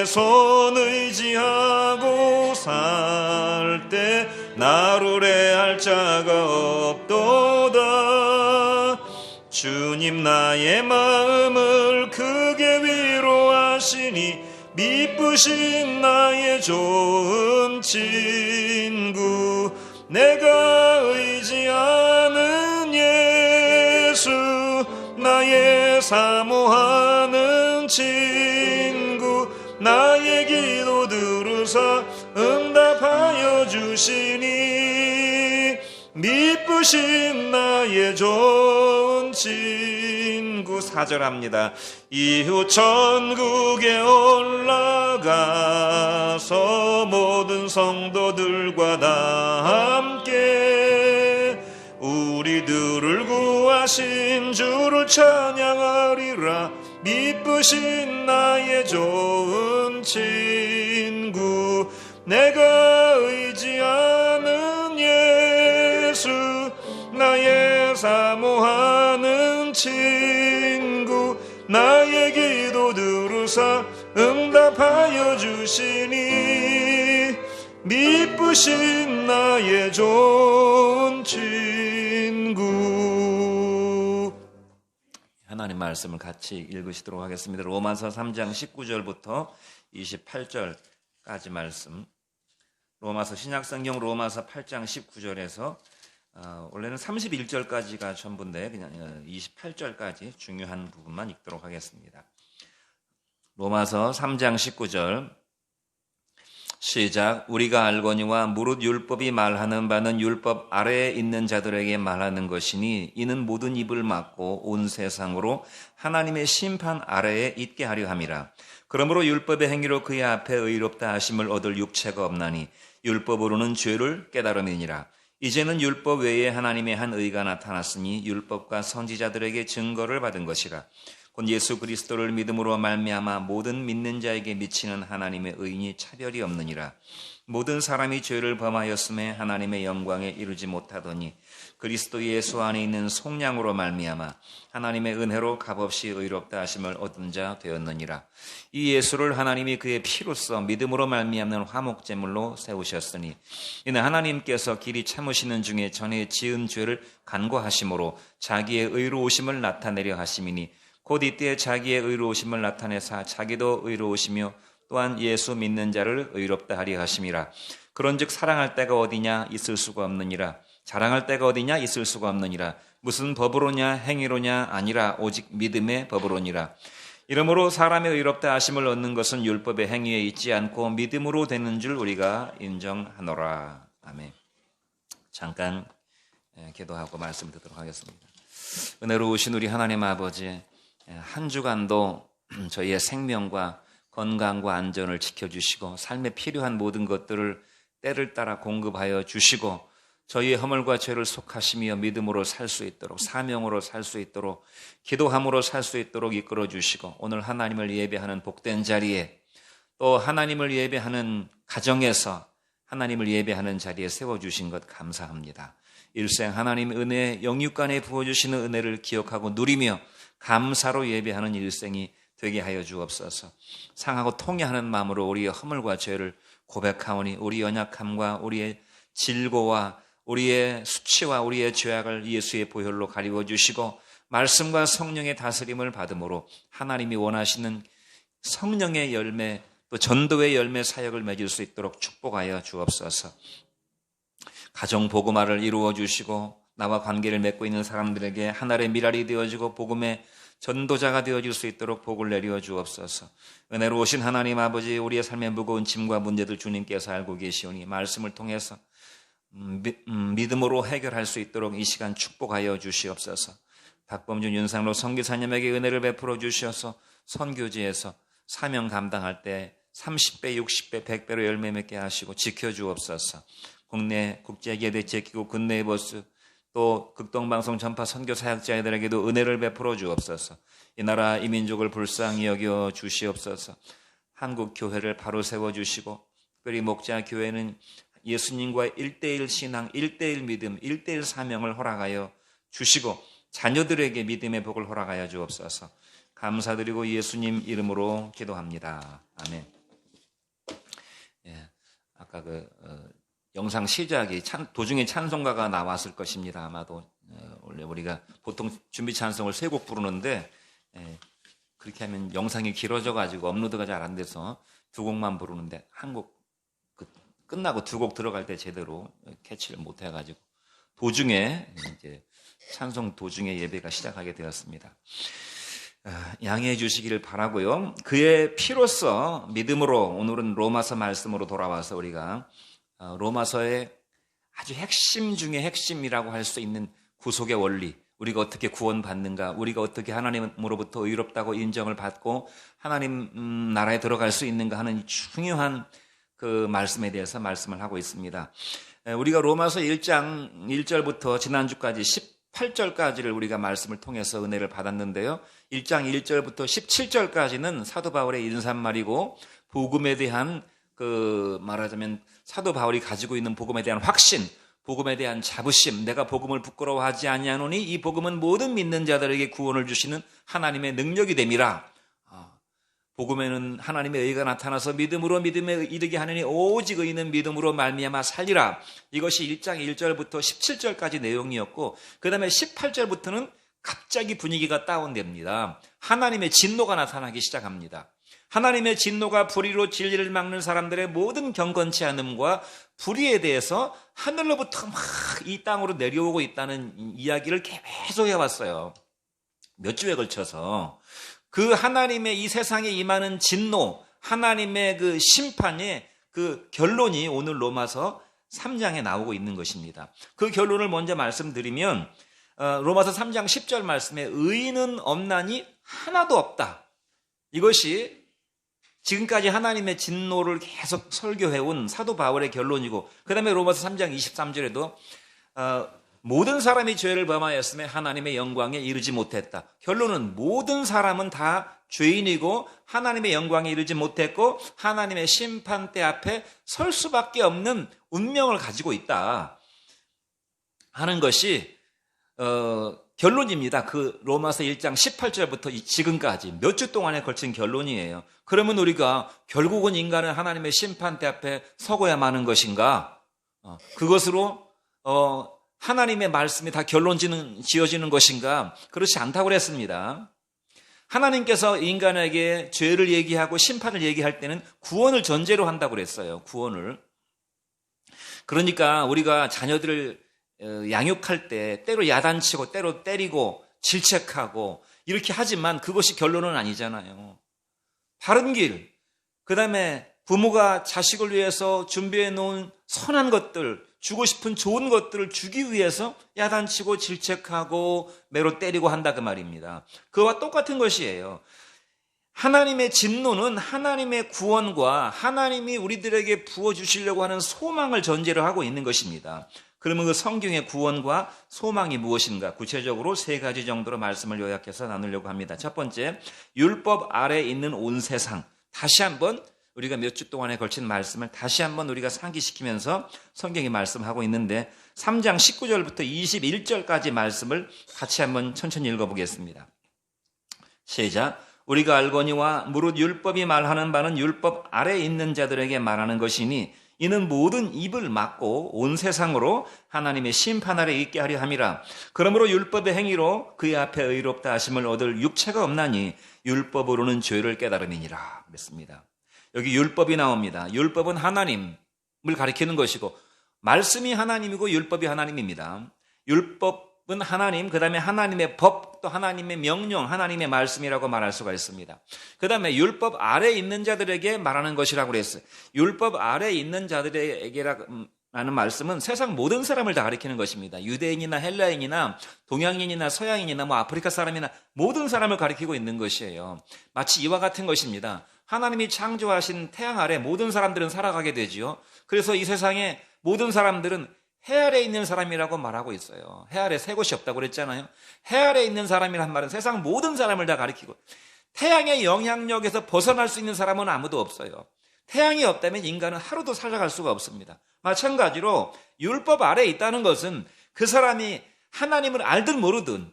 손 의지하고 살 때 나를 해할 자가 없도다. 주님 나의 마음을 크게 위로하시니 미쁘신 나의 좋은 친구, 내가 의지하는 예수, 나의 사모하는 친구, 나의 기도 들으사 응답하여 주시니 미쁘신 나의 좋은 친구. 4절합니다. 이후 천국에 올라가서 모든 성도들과 다 함께 우리들을 구하신 주를 찬양하리라. 미쁘신 나의 좋은 친구, 내가 의지하는 예수, 나의 사모하는 친구, 나의 기도 들으사 응답하여 주시니 미쁘신 나의 좋은 친구. 하나님 말씀을 같이 읽으시도록 하겠습니다. 로마서 3장 19절부터 28절까지 말씀. 로마서 신약성경 로마서 8장 19절에서 원래는 31절까지가 전부인데 그냥 28절까지 중요한 부분만 읽도록 하겠습니다. 로마서 3장 19절 시작. 우리가 알거니와 무릇 율법이 말하는 바는 율법 아래에 있는 자들에게 말하는 것이니 이는 모든 입을 막고 온 세상으로 하나님의 심판 아래에 있게 하려 함이라. 그러므로 율법의 행위로 그의 앞에 의롭다 하심을 얻을 육체가 없나니 율법으로는 죄를 깨달음이니라. 이제는 율법 외에 하나님의 한 의가 나타났으니 율법과 선지자들에게 증거를 받은 것이라. 곧 예수 그리스도를 믿음으로 말미암아 모든 믿는 자에게 미치는 하나님의 의인이 차별이 없느니라. 모든 사람이 죄를 범하였음에 하나님의 영광에 이르지 못하더니 그리스도 예수 안에 있는 속량으로 말미암아 하나님의 은혜로 값없이 의롭다 하심을 얻은 자 되었느니라. 이 예수를 하나님이 그의 피로써 믿음으로 말미암는 화목제물로 세우셨으니 이는 하나님께서 길이 참으시는 중에 전에 지은 죄를 간과하심으로 자기의 의로우심을 나타내려 하심이니 곧 이때 자기의 의로우심을 나타내사 자기도 의로우시며 또한 예수 믿는 자를 의롭다 하려 하심이라. 그런즉 사랑할 때가 어디냐 있을 수가 없느니라. 자랑할 때가 어디냐 있을 수가 없느니라. 무슨 법으로냐 행위로냐 아니라 오직 믿음의 법으로니라. 이러므로 사람의 의롭다 하심을 얻는 것은 율법의 행위에 있지 않고 믿음으로 되는 줄 우리가 인정하노라. 아멘. 잠깐 기도하고 말씀 듣도록 하겠습니다. 은혜로우신 우리 하나님 아버지, 한 주간도 저희의 생명과 건강과 안전을 지켜주시고 삶에 필요한 모든 것들을 때를 따라 공급하여 주시고 저희의 허물과 죄를 속하시며 믿음으로 살 수 있도록, 사명으로 살 수 있도록, 기도함으로 살 수 있도록 이끌어 주시고 오늘 하나님을 예배하는 복된 자리에 또 하나님을 예배하는 가정에서 하나님을 예배하는 자리에 세워주신 것 감사합니다. 일생 하나님 은혜, 영육간에 부어주시는 은혜를 기억하고 누리며 감사로 예배하는 일생이 되게 하여 주옵소서. 상하고 통회하는 마음으로 우리의 허물과 죄를 고백하오니 우리 연약함과 우리의 질고와 우리의 수치와 우리의 죄악을 예수의 보혈로 가리워 주시고 말씀과 성령의 다스림을 받음으로 하나님이 원하시는 성령의 열매 또 전도의 열매 사역을 맺을 수 있도록 축복하여 주옵소서. 가정 복음화를 이루어 주시고 나와 관계를 맺고 있는 사람들에게 하늘의 미랄이 되어지고 복음의 전도자가 되어질 수 있도록 복을 내려 주옵소서. 은혜로우신 하나님 아버지, 우리의 삶의 무거운 짐과 문제들 주님께서 알고 계시오니 말씀을 통해서 믿음으로 해결할 수 있도록 이 시간 축복하여 주시옵소서. 박범준 윤상로 선교사님에게 은혜를 베풀어 주셔서 선교지에서 사명 감당할 때 30배, 60배, 100배로 열매 맺게 하시고 지켜주옵소서. 국내 국제기업의 제키고 국내의 보스 또 극동방송 전파 선교 사역자들에게도 은혜를 베풀어 주옵소서. 이 나라 이 민족을 불쌍히 여겨 주시옵소서. 한국 교회를 바로 세워주시고 특별히 목자 교회는 예수님과 1:1 신앙, 1:1 믿음, 1:1 사명을 허락하여 주시고 자녀들에게 믿음의 복을 허락하여 주옵소서. 감사드리고 예수님 이름으로 기도합니다. 아멘. 아까 영상 시작이 도중에 찬송가가 나왔을 것입니다. 아마도 원래 우리가 보통 준비 찬송을 3곡 부르는데 그렇게 하면 영상이 길어져가지고 업로드가 잘 안 돼서 2곡만 부르는데 한 곡 끝나고 2곡 들어갈 때 제대로 캐치를 못 해가지고 도중에 이제 찬송 도중에 예배가 시작하게 되었습니다. 양해해 주시기를 바라고요. 그의 피로써 믿음으로 오늘은 로마서 말씀으로 돌아와서 우리가 로마서의 아주 핵심 중에 핵심이라고 할 수 있는 구속의 원리, 우리가 어떻게 구원받는가, 우리가 어떻게 하나님으로부터 의롭다고 인정을 받고 하나님 나라에 들어갈 수 있는가 하는 중요한 그 말씀에 대해서 말씀을 하고 있습니다. 우리가 로마서 1장 1절부터 지난주까지 18절까지를 우리가 말씀을 통해서 은혜를 받았는데요. 1장 1절부터 17절까지는 사도 바울의 인사말이고 복음에 대한 말하자면 사도 바울이 가지고 있는 복음에 대한 확신, 복음에 대한 자부심, 내가 복음을 부끄러워하지 아니하노니 이 복음은 모든 믿는 자들에게 구원을 주시는 하나님의 능력이 됨이라. 복음에는 하나님의 의가 나타나서 믿음으로 믿음에 이르게 하느니 오직 의인은 믿음으로 말미암아 살리라. 이것이 1장 1절부터 17절까지 내용이었고 그 다음에 18절부터는 갑자기 분위기가 다운됩니다. 하나님의 진노가 나타나기 시작합니다. 하나님의 진노가 불의로 진리를 막는 사람들의 모든 경건치 않음과 불의에 대해서 하늘로부터 막 이 땅으로 내려오고 있다는 이야기를 계속 해왔어요. 몇 주에 걸쳐서 그 하나님의 이 세상에 임하는 진노, 하나님의 그 심판의 그 결론이 오늘 로마서 3장에 나오고 있는 것입니다. 그 결론을 먼저 말씀드리면 로마서 3장 10절 말씀에 의인은 없나니 하나도 없다. 이것이 지금까지 하나님의 진노를 계속 설교해온 사도 바울의 결론이고 그 다음에 로마서 3장 23절에도 모든 사람이 죄를 범하였음에 하나님의 영광에 이르지 못했다. 결론은 모든 사람은 다 죄인이고 하나님의 영광에 이르지 못했고 하나님의 심판대 앞에 설 수밖에 없는 운명을 가지고 있다 하는 것이 결론입니다. 그 로마서 1장 18절부터 지금까지 몇 주 동안에 걸친 결론이에요. 그러면 우리가 결국은 인간은 하나님의 심판대 앞에 서고야만 하는 것인가? 그것으로 하나님의 말씀이 다 결론 지어지는 것인가? 그렇지 않다고 그랬습니다. 하나님께서 인간에게 죄를 얘기하고 심판을 얘기할 때는 구원을 전제로 한다고 그랬어요. 구원을. 그러니까 우리가 자녀들을 양육할 때 때로 야단치고 때로 때리고 질책하고 이렇게 하지만 그것이 결론은 아니잖아요. 바른 길, 그 다음에 부모가 자식을 위해서 준비해 놓은 선한 것들, 주고 싶은 좋은 것들을 주기 위해서 야단치고 질책하고 매로 때리고 한다 그 말입니다. 그와 똑같은 것이에요. 하나님의 진노는 하나님의 구원과 하나님이 우리들에게 부어주시려고 하는 소망을 전제로 하고 있는 것입니다. 그러면 그 성경의 구원과 소망이 무엇인가? 구체적으로 3가지 정도로 말씀을 요약해서 나누려고 합니다. 첫 번째, 율법 아래에 있는 온 세상. 다시 한번 우리가 몇 주 동안에 걸친 말씀을 다시 한번 우리가 상기시키면서 성경이 말씀하고 있는데 3장 19절부터 21절까지 말씀을 같이 한번 천천히 읽어보겠습니다. 시작. 우리가 알거니와 무릇 율법이 말하는 바는 율법 아래에 있는 자들에게 말하는 것이니 이는 모든 입을 막고 온 세상으로 하나님의 심판 아래 있게 하려 함이라. 그러므로 율법의 행위로 그의 앞에 의롭다 하심을 얻을 육체가 없나니 율법으로는 죄를 깨달음이니라. 그랬습니다. 여기 율법이 나옵니다. 율법은 하나님을 가리키는 것이고 말씀이 하나님이고 율법이 하나님입니다. 율법은 하나님, 그 다음에 하나님의 법, 또 하나님의 명령, 하나님의 말씀이라고 말할 수가 있습니다. 그 다음에 율법 아래에 있는 자들에게 말하는 것이라고 그랬어요. 율법 아래에 있는 자들에게라는 말씀은 세상 모든 사람을 다 가리키는 것입니다. 유대인이나 헬라인이나 동양인이나 서양인이나 아프리카 사람이나 모든 사람을 가리키고 있는 것이에요. 마치 이와 같은 것입니다. 하나님이 창조하신 태양 아래 모든 사람들은 살아가게 되지요. 그래서 이 세상에 모든 사람들은 해 아래 있는 사람이라고 말하고 있어요. 해 아래 새 곳이 없다고 그랬잖아요. 해 아래 있는 사람이란 말은 세상 모든 사람을 다 가리키고 태양의 영향력에서 벗어날 수 있는 사람은 아무도 없어요. 태양이 없다면 인간은 하루도 살아갈 수가 없습니다. 마찬가지로 율법 아래에 있다는 것은 그 사람이 하나님을 알든 모르든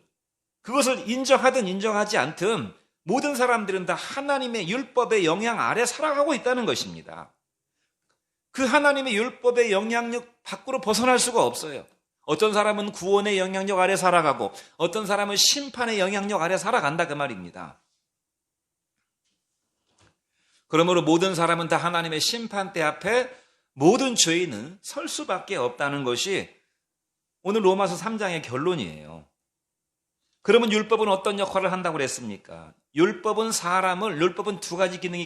그것을 인정하든 인정하지 않든 모든 사람들은 다 하나님의 율법의 영향 아래 살아가고 있다는 것입니다. 그 하나님의 율법의 영향력 밖으로 벗어날 수가 없어요. 어떤 사람은 구원의 영향력 아래 살아가고 어떤 사람은 심판의 영향력 아래 살아간다 그 말입니다. 그러므로 모든 사람은 다 하나님의 심판대 앞에 모든 죄인은 설 수밖에 없다는 것이 오늘 로마서 3장의 결론이에요. 그러면 율법은 어떤 역할을 한다고 그랬습니까? 율법은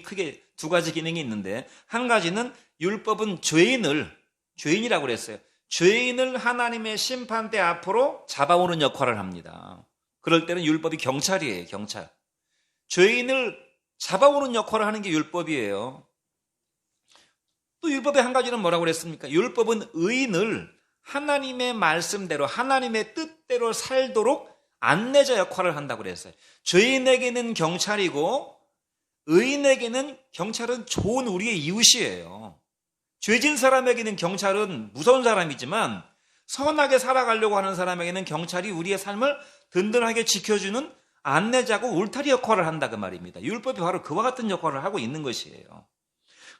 크게 두 가지 기능이 있는데, 한 가지는 율법은 죄인이라고 그랬어요. 죄인을 하나님의 심판대 앞으로 잡아오는 역할을 합니다. 그럴 때는 율법이 경찰이에요, 경찰. 죄인을 잡아오는 역할을 하는 게 율법이에요. 또 율법의 한 가지는 뭐라고 그랬습니까? 율법은 의인을 하나님의 말씀대로, 하나님의 뜻대로 살도록 안내자 역할을 한다고 그랬어요. 죄인에게는 경찰이고 의인에게는 경찰은 좋은 우리의 이웃이에요. 죄진 사람에게는 경찰은 무서운 사람이지만 선하게 살아가려고 하는 사람에게는 경찰이 우리의 삶을 든든하게 지켜주는 안내자고 울타리 역할을 한다 그 말입니다. 율법이 바로 그와 같은 역할을 하고 있는 것이에요.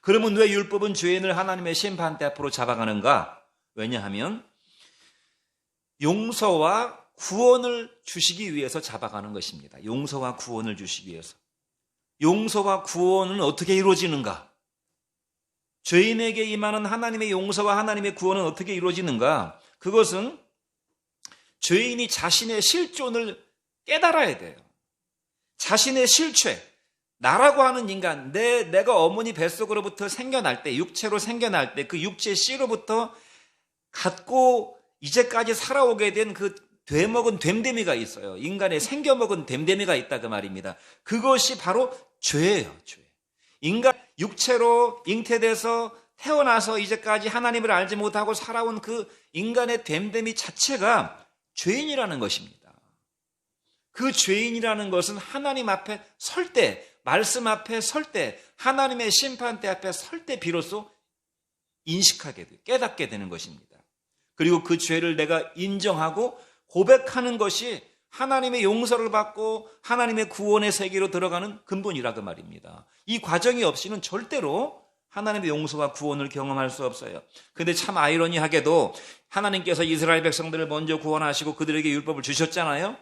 그러면 왜 율법은 죄인을 하나님의 심판대 앞으로 잡아가는가? 왜냐하면 용서와 구원을 주시기 위해서 잡아가는 것입니다. 용서와 구원을 주시기 위해서. 용서와 구원은 어떻게 이루어지는가? 죄인에게 임하는 하나님의 용서와 하나님의 구원은 어떻게 이루어지는가? 그것은 죄인이 자신의 실존을 깨달아야 돼요. 자신의 실체, 나라고 하는 인간, 내가 어머니 뱃속으로부터 생겨날 때, 육체로 생겨날 때 그 육체 씨로부터 갖고 이제까지 살아오게 된 그 되먹은 됨됨이가 있어요. 인간의 생겨먹은 됨됨이가 있다 그 말입니다. 그것이 바로 죄예요, 죄. 인간 육체로 잉태돼서 태어나서 이제까지 하나님을 알지 못하고 살아온 그 인간의 됨됨이 자체가 죄인이라는 것입니다. 그 죄인이라는 것은 하나님 앞에 설 때, 말씀 앞에 설 때, 하나님의 심판대 앞에 설 때 비로소 인식하게 돼요. 깨닫게 되는 것입니다. 그리고 그 죄를 내가 인정하고 고백하는 것이 하나님의 용서를 받고 하나님의 구원의 세계로 들어가는 근본이라고 말입니다. 이 과정이 없이는 절대로 하나님의 용서와 구원을 경험할 수 없어요. 그런데 참 아이러니하게도 하나님께서 이스라엘 백성들을 먼저 구원하시고 그들에게 율법을 주셨잖아요.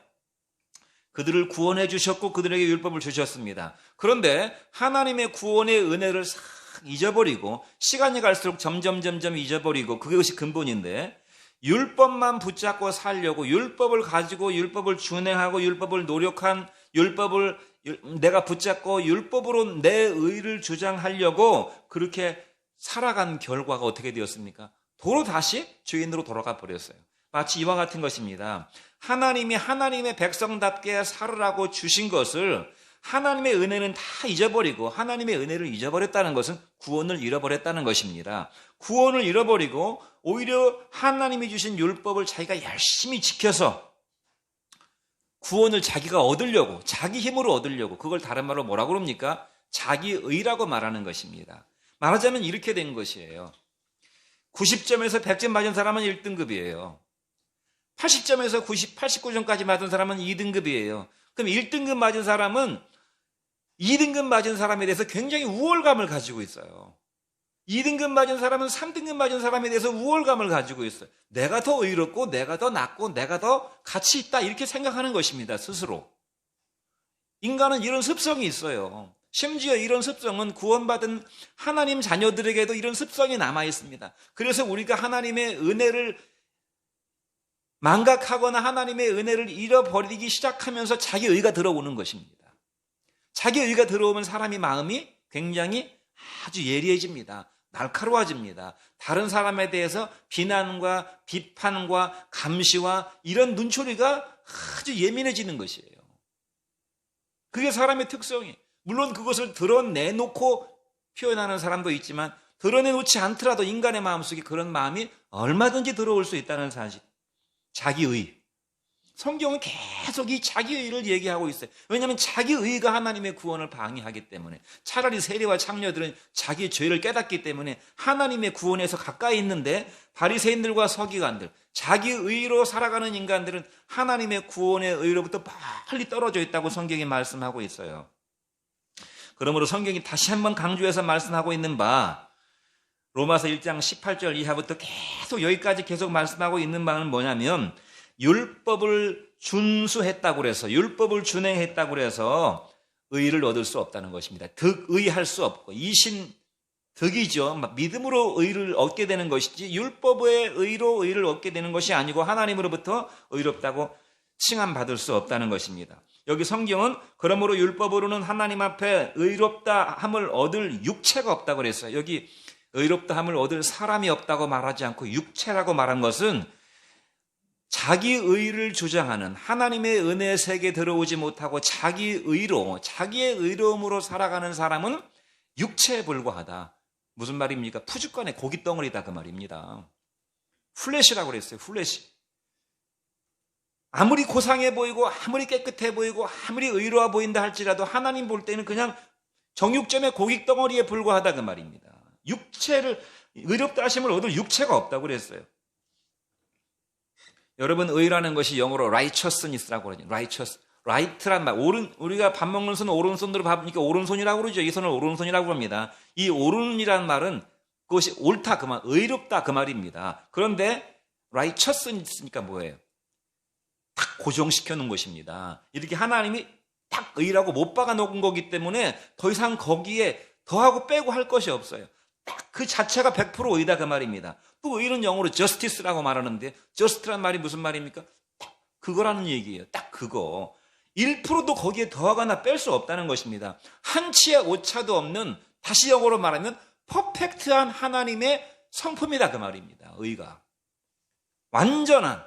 그들을 구원해 주셨고 그들에게 율법을 주셨습니다. 그런데 하나님의 구원의 은혜를 싹 잊어버리고 시간이 갈수록 점점 잊어버리고 그것이 근본인데, 율법만 붙잡고 살려고 율법을 가지고 율법을 준행하고 율법을 노력한 율법을 내가 붙잡고 율법으로 내 의를 주장하려고 그렇게 살아간 결과가 어떻게 되었습니까? 도로 다시 죄인으로 돌아가 버렸어요. 마치 이와 같은 것입니다. 하나님이 하나님의 백성답게 살으라고 주신 것을 하나님의 은혜는 다 잊어버리고 하나님의 은혜를 잊어버렸다는 것은 구원을 잃어버렸다는 것입니다. 구원을 잃어버리고 오히려 하나님이 주신 율법을 자기가 열심히 지켜서 구원을 자기가 얻으려고, 자기 힘으로 얻으려고, 그걸 다른 말로 뭐라고 그럽니까? 자기의라고 말하는 것입니다. 말하자면 이렇게 된 것이에요. 90점에서 100점 맞은 사람은 1등급이에요. 80점에서 89점까지 맞은 사람은 2등급이에요. 그럼 1등급 맞은 사람은 2등급 맞은 사람에 대해서 굉장히 우월감을 가지고 있어요. 2등급 맞은 사람은 3등급 맞은 사람에 대해서 우월감을 가지고 있어요. 내가 더 의롭고 내가 더 낫고 내가 더 가치 있다 이렇게 생각하는 것입니다. 스스로. 인간은 이런 습성이 있어요. 심지어 이런 습성은 구원받은 하나님 자녀들에게도 이런 습성이 남아 있습니다. 그래서 우리가 하나님의 은혜를 망각하거나 하나님의 은혜를 잃어버리기 시작하면서 자기 의가 들어오는 것입니다. 자기 의가 들어오면 사람이 마음이 굉장히 아주 예리해집니다. 날카로워집니다. 다른 사람에 대해서 비난과 비판과 감시와 이런 눈초리가 아주 예민해지는 것이에요. 그게 사람의 특성이. 물론 그것을 드러내놓고 표현하는 사람도 있지만 드러내놓지 않더라도 인간의 마음속에 그런 마음이 얼마든지 들어올 수 있다는 사실. 자기의. 성경은 계속 이 자기의를 얘기하고 있어요. 왜냐하면 자기의가 하나님의 구원을 방해하기 때문에. 차라리 세리와 창녀들은 자기의 죄를 깨닫기 때문에 하나님의 구원에서 가까이 있는데, 바리새인들과 서기관들, 자기의로 살아가는 인간들은 하나님의 구원의 의로부터 빨리 떨어져 있다고 성경이 말씀하고 있어요. 그러므로 성경이 다시 한번 강조해서 말씀하고 있는 바, 로마서 1장 18절 이하부터 계속 여기까지 계속 말씀하고 있는 바는 뭐냐면 율법을 준수했다고 그래서 율법을 준행했다고 그래서 의를 얻을 수 없다는 것입니다. 득의할 수 없고 이신 득이죠. 믿음으로 의를 얻게 되는 것이지 율법의 의로 의를 얻게 되는 것이 아니고 하나님으로부터 의롭다고 칭함받을 수 없다는 것입니다. 여기 성경은 그러므로 율법으로는 하나님 앞에 의롭다 함을 얻을 육체가 없다고 그랬어요. 여기 의롭다 함을 얻을 사람이 없다고 말하지 않고 육체라고 말한 것은 자기 의를 주장하는 하나님의 은혜 세계에 들어오지 못하고 자기 의로 자기의 의로움으로 살아가는 사람은 육체에 불과하다. 무슨 말입니까? 푸주간의 고깃 덩어리다 그 말입니다. 플래시라고 그랬어요. 플래시. 아무리 고상해 보이고 아무리 깨끗해 보이고 아무리 의로워 보인다 할지라도 하나님 볼 때는 그냥 정육점의 고깃 덩어리에 불과하다 그 말입니다. 육체를 의롭다 하심을 얻을 육체가 없다고 그랬어요. 여러분 의라는 것이 영어로 righteousness라고 그러죠. right란 말. 우리가 밥 먹는 손 오른손으로 밥니까 오른손이라고 그러죠. 이 손을 오른손이라고 합니다. 이 오른이란 말은 그것이 옳다 그 말, 의롭다 그 말입니다. 그런데 righteous니까 뭐예요? 딱 고정시켜 놓은 것입니다. 이렇게 하나님이 딱 의라고 못 박아 놓은 거기 때문에 더 이상 거기에 더하고 빼고 할 것이 없어요. 딱 그 자체가 100% 의다 그 말입니다. 또 의는 영어로 justice라고 말하는데 just란 말이 무슨 말입니까? 딱 그거라는 얘기예요. 딱 그거. 1%도 거기에 더하거나 뺄 수 없다는 것입니다. 한 치의 오차도 없는, 다시 영어로 말하면 퍼펙트한 하나님의 성품이다 그 말입니다. 의가. 완전한.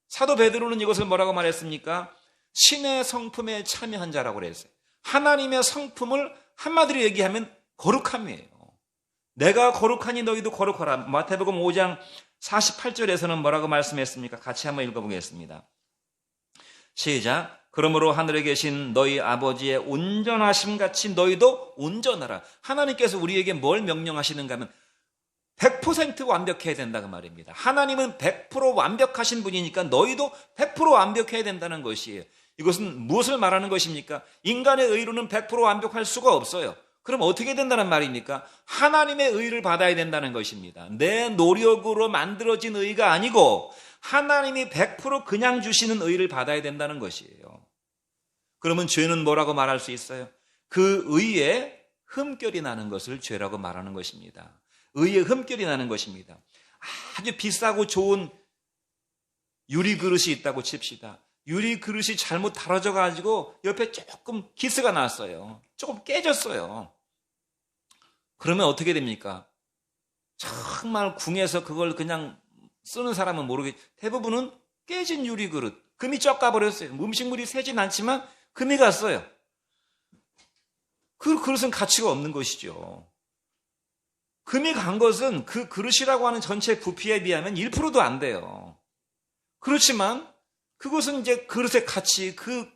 사도 베드로는 이것을 뭐라고 말했습니까? 신의 성품에 참여한 자라고 그랬어요. 하나님의 성품을 한마디로 얘기하면 거룩함이에요. 내가 거룩하니 너희도 거룩하라. 마태복음 5장 48절에서는 뭐라고 말씀했습니까? 같이 한번 읽어보겠습니다. 시작. 그러므로 하늘에 계신 너희 아버지의 온전하심 같이 너희도 온전하라. 하나님께서 우리에게 뭘 명령하시는가 하면 100% 완벽해야 된다 그 말입니다. 하나님은 100% 완벽하신 분이니까 너희도 100% 완벽해야 된다는 것이에요. 이것은 무엇을 말하는 것입니까? 인간의 의로는 100% 완벽할 수가 없어요. 그럼 어떻게 된다는 말입니까? 하나님의 의를 받아야 된다는 것입니다. 내 노력으로 만들어진 의가 아니고 하나님이 100% 그냥 주시는 의를 받아야 된다는 것이에요. 그러면 죄는 뭐라고 말할 수 있어요? 그 의에 흠결이 나는 것을 죄라고 말하는 것입니다. 의에 흠결이 나는 것입니다. 아주 비싸고 좋은 유리 그릇이 있다고 칩시다. 유리 그릇이 잘못 다뤄져 가지고 옆에 조금 기스가 났어요. 조금 깨졌어요. 그러면 어떻게 됩니까? 정말 궁에서 그걸 그냥 쓰는 사람은 모르겠. 대부분은 깨진 유리 그릇, 금이 쩍 가버렸어요. 음식물이 새진 않지만 금이 갔어요. 그 그릇은 가치가 없는 것이죠. 금이 간 것은 그 그릇이라고 하는 전체 부피에 비하면 1%도 안 돼요. 그렇지만 그것은 이제 그릇의 가치, 그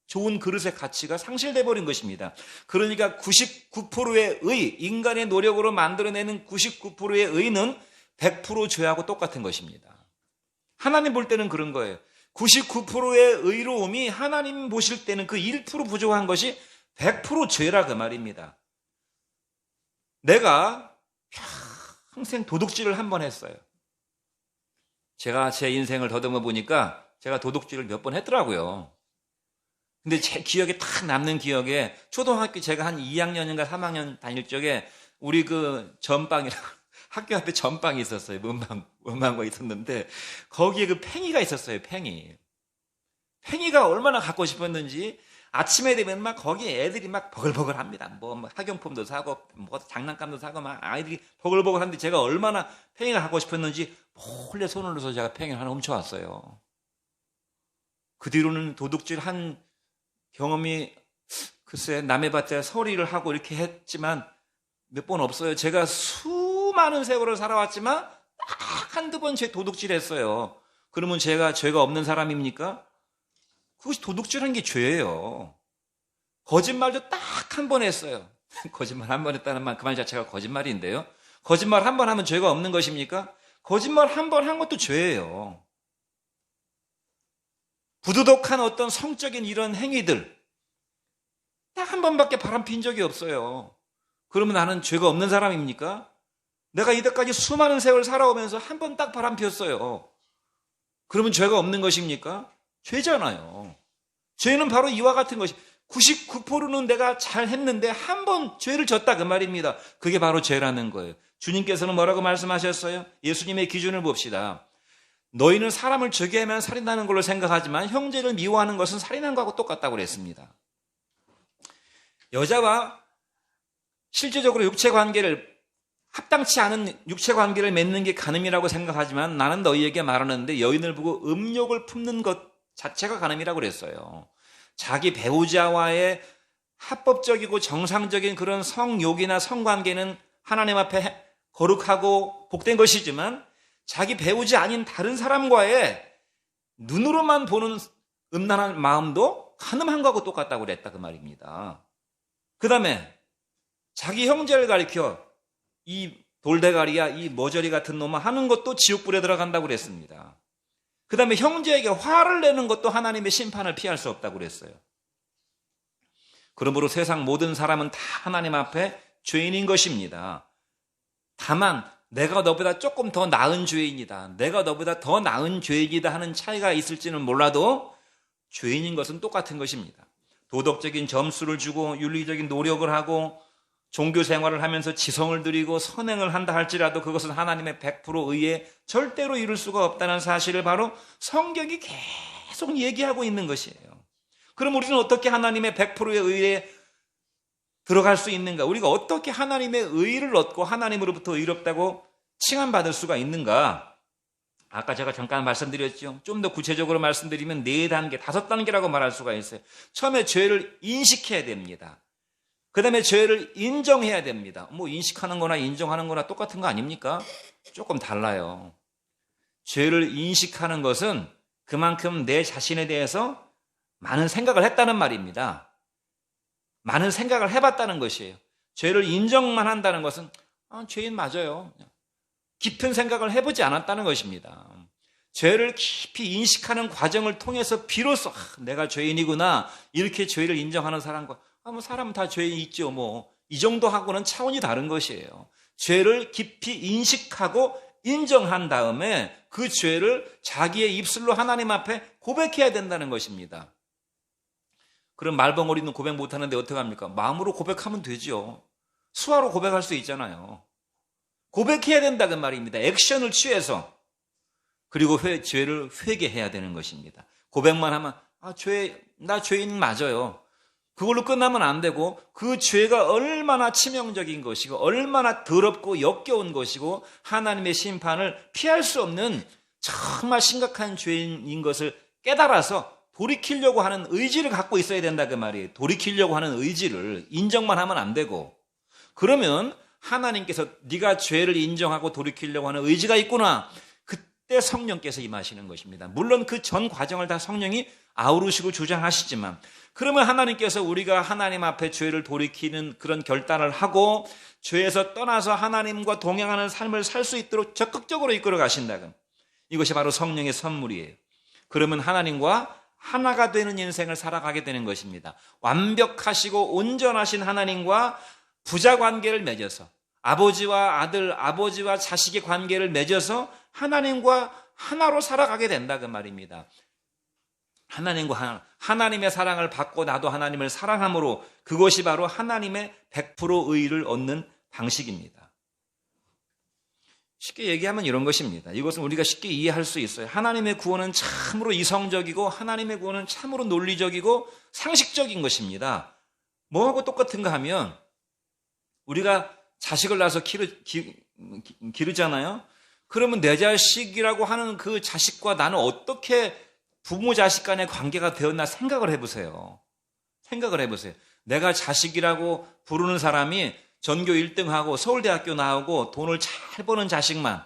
좋은 그릇의 가치가 상실돼 버린 것입니다. 그러니까 99%의 의, 인간의 노력으로 만들어내는 99%의 의는 100% 죄하고 똑같은 것입니다. 하나님 볼 때는 그런 거예요. 99%의 의로움이 하나님 보실 때는 그 1% 부족한 것이 100% 죄라 그 말입니다. 내가 평생 도둑질을 한 번 했어요. 제가 제 인생을 더듬어 보니까 제가 도둑질을 몇 번 했더라고요. 근데 제 기억에 딱 남는 기억에 초등학교 제가 한 2학년인가 3학년 다닐 적에 우리 그 전방이라고 학교 앞에 전방이 있었어요. 문방구가 있었는데 거기에 그 팽이가 있었어요. 팽이가 얼마나 갖고 싶었는지 아침에 되면 막 거기 애들이 막 버글버글합니다. 뭐 학용품도 사고 뭐 장난감도 사고 막 아이들이 버글버글한데 제가 얼마나 팽이가 갖고 싶었는지 몰래 손을 넣어서 제가 팽이를 하나 훔쳐왔어요. 그 뒤로는 도둑질 한 경험이 글쎄 남의 밭에 서리를 하고 이렇게 했지만 몇 번 없어요. 제가 수많은 세월을 살아왔지만 딱 한두 번 제 도둑질 했어요. 그러면 제가 죄가 없는 사람입니까? 그것이 도둑질한 게 죄예요. 거짓말도 딱 한 번 했어요. 거짓말 한 번 했다는 말, 그 말 자체가 거짓말인데요. 거짓말 한 번 하면 죄가 없는 것입니까? 거짓말 한 번 한 것도 죄예요. 부도덕한 어떤 성적인 이런 행위들 딱 한 번밖에 바람핀 적이 없어요. 그러면 나는 죄가 없는 사람입니까? 내가 이때까지 수많은 세월 살아오면서 한 번 딱 바람 피웠어요. 그러면 죄가 없는 것입니까? 죄잖아요. 죄는 바로 이와 같은 것이 99%는 내가 잘했는데 한 번 죄를 졌다 그 말입니다. 그게 바로 죄라는 거예요. 주님께서는 뭐라고 말씀하셨어요? 예수님의 기준을 봅시다. 너희는 사람을 죽게 하면 살인하는 걸로 생각하지만 형제를 미워하는 것은 살인한 것하고 똑같다고 그랬습니다. 여자와 실제적으로 육체관계를 합당치 않은 육체관계를 맺는 게 간음이라고 생각하지만 나는 너희에게 말하는데 여인을 보고 음욕을 품는 것 자체가 간음이라고 그랬어요. 자기 배우자와의 합법적이고 정상적인 그런 성욕이나 성관계는 하나님 앞에 거룩하고 복된 것이지만 자기 배우자 아닌 다른 사람과의 눈으로만 보는 음란한 마음도 간음한 거하고 똑같다고 그랬다 그 말입니다. 그 다음에 자기 형제를 가리켜 이 돌대가리야 이 머저리 같은 놈아 하는 것도 지옥불에 들어간다고 그랬습니다. 그 다음에 형제에게 화를 내는 것도 하나님의 심판을 피할 수 없다고 그랬어요. 그러므로 세상 모든 사람은 다 하나님 앞에 죄인인 것입니다. 다만 내가 너보다 조금 더 나은 죄인이다, 내가 너보다 더 나은 죄인이다 하는 차이가 있을지는 몰라도 죄인인 것은 똑같은 것입니다. 도덕적인 점수를 주고 윤리적인 노력을 하고 종교 생활을 하면서 지성을 들이고 선행을 한다 할지라도 그것은 하나님의 100% 의에 절대로 이룰 수가 없다는 사실을 바로 성경이 계속 얘기하고 있는 것이에요. 그럼 우리는 어떻게 하나님의 100%의 의에 들어갈 수 있는가? 우리가 어떻게 하나님의 의를 얻고 하나님으로부터 의롭다고 칭함받을 수가 있는가? 아까 제가 잠깐 말씀드렸죠. 좀 더 구체적으로 말씀드리면 4단계, 5단계라고 말할 수가 있어요. 처음에 죄를 인식해야 됩니다. 그 다음에 죄를 인정해야 됩니다. 뭐 인식하는 거나 인정하는 거나 똑같은 거 아닙니까? 조금 달라요. 죄를 인식하는 것은 그만큼 내 자신에 대해서 많은 생각을 했다는 말입니다. 많은 생각을 해봤다는 것이에요. 죄를 인정만 한다는 것은 죄인 맞아요. 깊은 생각을 해보지 않았다는 것입니다. 죄를 깊이 인식하는 과정을 통해서 비로소 내가 죄인이구나 이렇게 죄를 인정하는 사람과 뭐 사람은 다 죄인 있죠. 뭐 이 정도 하고는 차원이 다른 것이에요. 죄를 깊이 인식하고 인정한 다음에 그 죄를 자기의 입술로 하나님 앞에 고백해야 된다는 것입니다. 그럼 말벙어리는 고백 못하는데 어떡합니까? 마음으로 고백하면 되죠. 수화로 고백할 수 있잖아요. 고백해야 된다 그 말입니다. 액션을 취해서. 그리고 죄를 회개해야 되는 것입니다. 고백만 하면 나 죄인 맞아요. 그걸로 끝나면 안 되고 그 죄가 얼마나 치명적인 것이고 얼마나 더럽고 역겨운 것이고 하나님의 심판을 피할 수 없는 정말 심각한 죄인인 것을 깨달아서 돌이키려고 하는 의지를 갖고 있어야 된다 그 말이에요. 돌이키려고 하는 의지를 인정만 하면 안 되고 그러면 하나님께서 네가 죄를 인정하고 돌이키려고 하는 의지가 있구나. 그때 성령께서 임하시는 것입니다. 물론 그 전 과정을 다 성령이 아우르시고 주장하시지만 그러면 하나님께서 우리가 하나님 앞에 죄를 돌이키는 그런 결단을 하고 죄에서 떠나서 하나님과 동행하는 삶을 살 수 있도록 적극적으로 이끌어 가신다면 이것이 바로 성령의 선물이에요. 그러면 하나님과 하나가 되는 인생을 살아가게 되는 것입니다. 완벽하시고 온전하신 하나님과 부자 관계를 맺어서 아버지와 아들, 아버지와 자식의 관계를 맺어서 하나님과 하나로 살아가게 된다 그 말입니다. 하나님과 하나, 하나님의 사랑을 받고 나도 하나님을 사랑함으로 그것이 바로 하나님의 100% 의를 얻는 방식입니다. 쉽게 얘기하면 이런 것입니다. 이것은 우리가 쉽게 이해할 수 있어요. 하나님의 구원은 참으로 이성적이고 하나님의 구원은 참으로 논리적이고 상식적인 것입니다. 뭐하고 똑같은가 하면 우리가 자식을 낳아서 기르잖아요. 그러면 내 자식이라고 하는 그 자식과 나는 어떻게 부모 자식 간의 관계가 되었나 생각을 해보세요. 생각을 해보세요. 내가 자식이라고 부르는 사람이 전교 1등하고 서울대학교 나오고 돈을 잘 버는 자식만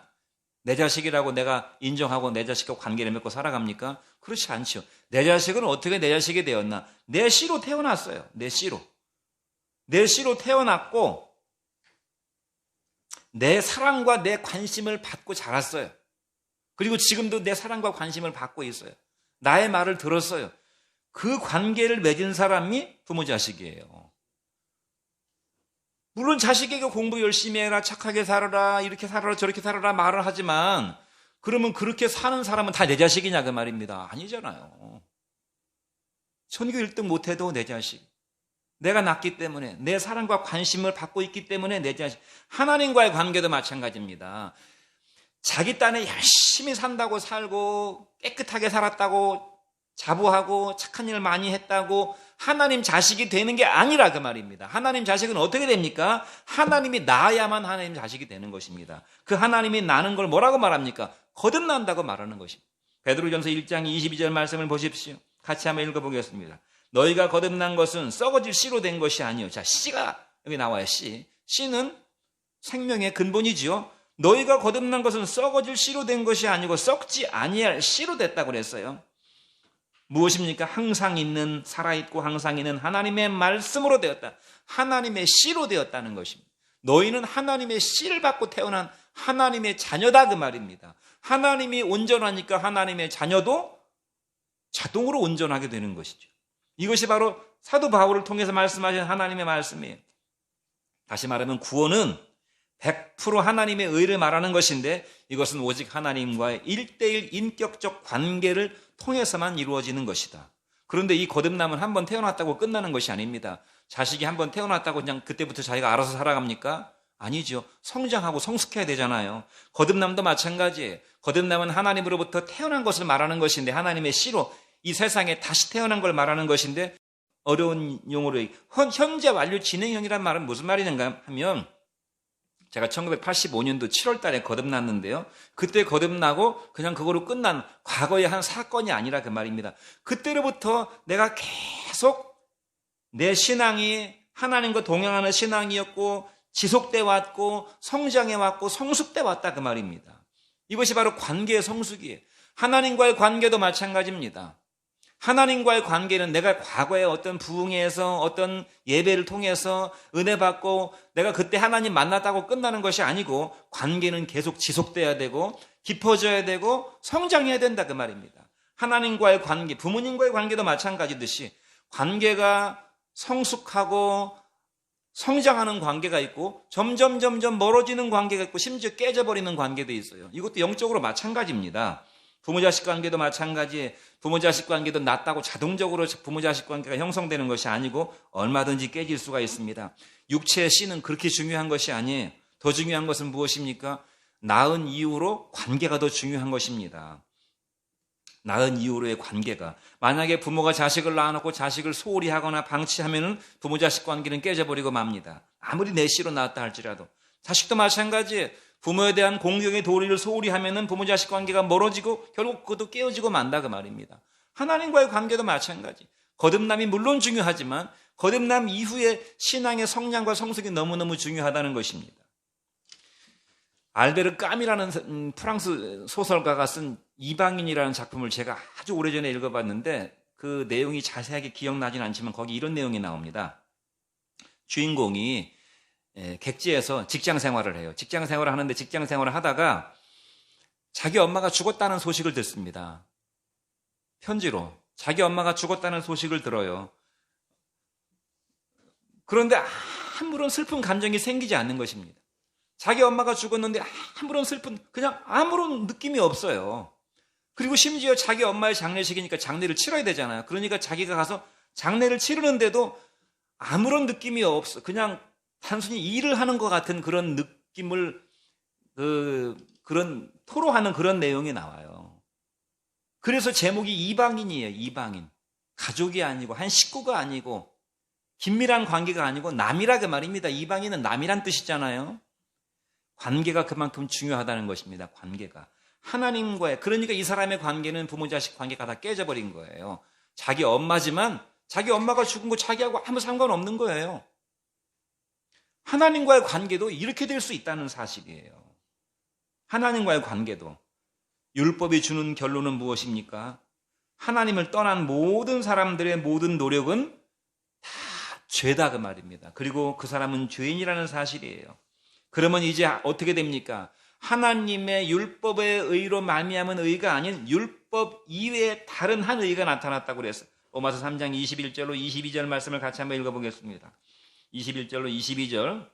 내 자식이라고 내가 인정하고 내 자식과 관계를 맺고 살아갑니까? 그렇지 않죠. 내 자식은 어떻게 내 자식이 되었나? 내 씨로 태어났어요. 내 씨로. 내 씨로 태어났고 내 사랑과 내 관심을 받고 자랐어요. 그리고 지금도 내 사랑과 관심을 받고 있어요. 나의 말을 들었어요. 그 관계를 맺은 사람이 부모 자식이에요. 물론 자식에게 공부 열심히 해라, 착하게 살아라, 이렇게 살아라, 저렇게 살아라 말을 하지만 그러면 그렇게 사는 사람은 다 내 자식이냐 그 말입니다. 아니잖아요. 전교 1등 못해도 내 자식. 내가 낳기 때문에, 내 사랑과 관심을 받고 있기 때문에 내 자식. 하나님과의 관계도 마찬가지입니다. 자기 딴에 열심히 산다고 살고 깨끗하게 살았다고 자부하고 착한 일 많이 했다고 하나님 자식이 되는 게 아니라 그 말입니다. 하나님 자식은 어떻게 됩니까? 하나님이 낳아야만 하나님 자식이 되는 것입니다. 그 하나님이 낳는 걸 뭐라고 말합니까? 거듭난다고 말하는 것입니다. 베드로전서 1장 22절 말씀을 보십시오. 같이 한번 읽어보겠습니다. 너희가 거듭난 것은 썩어질 씨로 된 것이 아니요. 자, 씨가 여기 나와요. 씨는 생명의 근본이지요. 너희가 거듭난 것은 썩어질 씨로 된 것이 아니고 썩지 아니할 씨로 됐다고 그랬어요. 무엇입니까? 항상 있는, 살아있고 항상 있는 하나님의 말씀으로 되었다. 하나님의 씨로 되었다는 것입니다. 너희는 하나님의 씨를 받고 태어난 하나님의 자녀다 그 말입니다. 하나님이 온전하니까 하나님의 자녀도 자동으로 온전하게 되는 것이죠. 이것이 바로 사도 바울을 통해서 말씀하신 하나님의 말씀이에요. 다시 말하면 구원은 100% 하나님의 의를 말하는 것인데 이것은 오직 하나님과의 1:1 인격적 관계를 통해서만 이루어지는 것이다. 그런데 이 거듭남은 한번 태어났다고 끝나는 것이 아닙니다. 자식이 한번 태어났다고 그냥 그때부터 자기가 알아서 살아갑니까? 아니죠. 성장하고 성숙해야 되잖아요. 거듭남도 마찬가지예요. 거듭남은 하나님으로부터 태어난 것을 말하는 것인데 하나님의 씨로 이 세상에 다시 태어난 걸 말하는 것인데 어려운 용어로 현재 완료 진행형이란 말은 무슨 말이는가 하면 제가 1985년도 7월 달에 거듭났는데요. 그때 거듭나고 그냥 그거로 끝난 과거의 한 사건이 아니라 그 말입니다. 그때로부터 내가 계속 내 신앙이 하나님과 동행하는 신앙이었고 지속돼 왔고 성장해 왔고 성숙돼 왔다 그 말입니다. 이것이 바로 관계의 성숙이에요. 하나님과의 관계도 마찬가지입니다. 하나님과의 관계는 내가 과거에 어떤 부흥회에서 어떤 예배를 통해서 은혜 받고 내가 그때 하나님 만났다고 끝나는 것이 아니고 관계는 계속 지속돼야 되고 깊어져야 되고 성장해야 된다 그 말입니다. 하나님과의 관계, 부모님과의 관계도 마찬가지듯이 관계가 성숙하고 성장하는 관계가 있고 점점 멀어지는 관계가 있고 심지어 깨져버리는 관계도 있어요. 이것도 영적으로 마찬가지입니다. 부모자식 관계도 마찬가지에 부모자식 관계도 낮다고 자동적으로 부모자식 관계가 형성되는 것이 아니고 얼마든지 깨질 수가 있습니다. 육체의 씨는 그렇게 중요한 것이 아니에요. 더 중요한 것은 무엇입니까? 낳은 이후로 관계가 더 중요한 것입니다. 낳은 이후로의 관계가. 만약에 부모가 자식을 낳아놓고 자식을 소홀히 하거나 방치하면 부모자식 관계는 깨져버리고 맙니다. 아무리 내 씨로 낳았다 할지라도. 자식도 마찬가지예요. 부모에 대한 공경의 도리를 소홀히 하면은 부모-자식 관계가 멀어지고 결국 그것도 깨어지고 만다 그 말입니다. 하나님과의 관계도 마찬가지. 거듭남이 물론 중요하지만 거듭남 이후의 신앙의 성장과 성숙이 너무너무 중요하다는 것입니다. 알베르 까미라는 프랑스 소설가가 쓴 이방인이라는 작품을 제가 아주 오래전에 읽어봤는데 그 내용이 자세하게 기억나진 않지만 거기 이런 내용이 나옵니다. 주인공이 객지에서 직장 생활을 해요. 직장 생활을 하는데 직장 생활을 하다가 자기 엄마가 죽었다는 소식을 듣습니다. 편지로 자기 엄마가 죽었다는 소식을 들어요. 그런데 아무런 슬픈 감정이 생기지 않는 것입니다. 자기 엄마가 죽었는데 아무런 슬픈, 그냥 아무런 느낌이 없어요. 그리고 심지어 자기 엄마의 장례식이니까 장례를 치러야 되잖아요. 그러니까 자기가 가서 장례를 치르는데도 아무런 느낌이 없어. 그냥 단순히 일을 하는 것 같은 그런 느낌을 그런 토로하는 그런 내용이 나와요. 그래서 제목이 이방인이에요. 이방인. 가족이 아니고 한 식구가 아니고 긴밀한 관계가 아니고 남이라 그 말입니다. 이방인은 남이란 뜻이잖아요. 관계가 그만큼 중요하다는 것입니다. 관계가. 하나님과의, 그러니까 이 사람의 관계는 부모-자식 관계가 다 깨져버린 거예요. 자기 엄마지만 자기 엄마가 죽은 거 자기하고 아무 상관없는 거예요. 하나님과의 관계도 이렇게 될 수 있다는 사실이에요. 하나님과의 관계도. 율법이 주는 결론은 무엇입니까? 하나님을 떠난 모든 사람들의 모든 노력은 다 죄다 그 말입니다. 그리고 그 사람은 죄인이라는 사실이에요. 그러면 이제 어떻게 됩니까? 하나님의 율법의 의로 말미암은 의가 아닌 율법 이외에 다른 한 의가 나타났다고 그랬어요. 로마서 3장 21절로 22절 말씀을 같이 한번 읽어보겠습니다. 21절로 22절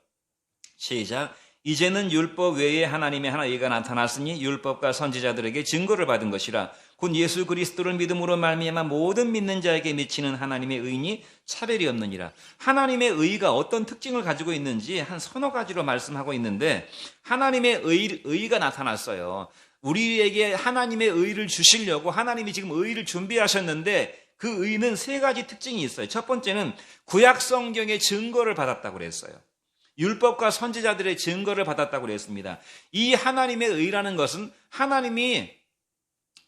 시작. 이제는 율법 외에 하나님의 하나 의가 나타났으니 율법과 선지자들에게 증거를 받은 것이라. 곧 예수 그리스도를 믿음으로 말미암아 모든 믿는 자에게 미치는 하나님의 의인이 차별이 없느니라. 하나님의 의가 어떤 특징을 가지고 있는지 한 서너 가지로 말씀하고 있는데, 하나님의 의가 나타났어요. 우리에게 하나님의 의를 주시려고 하나님이 지금 의를 준비하셨는데, 그 의는 세 가지 특징이 있어요. 첫 번째는 구약 성경의 증거를 받았다고 그랬어요. 율법과 선지자들의 증거를 받았다고 그랬습니다. 이 하나님의 의라는 것은 하나님이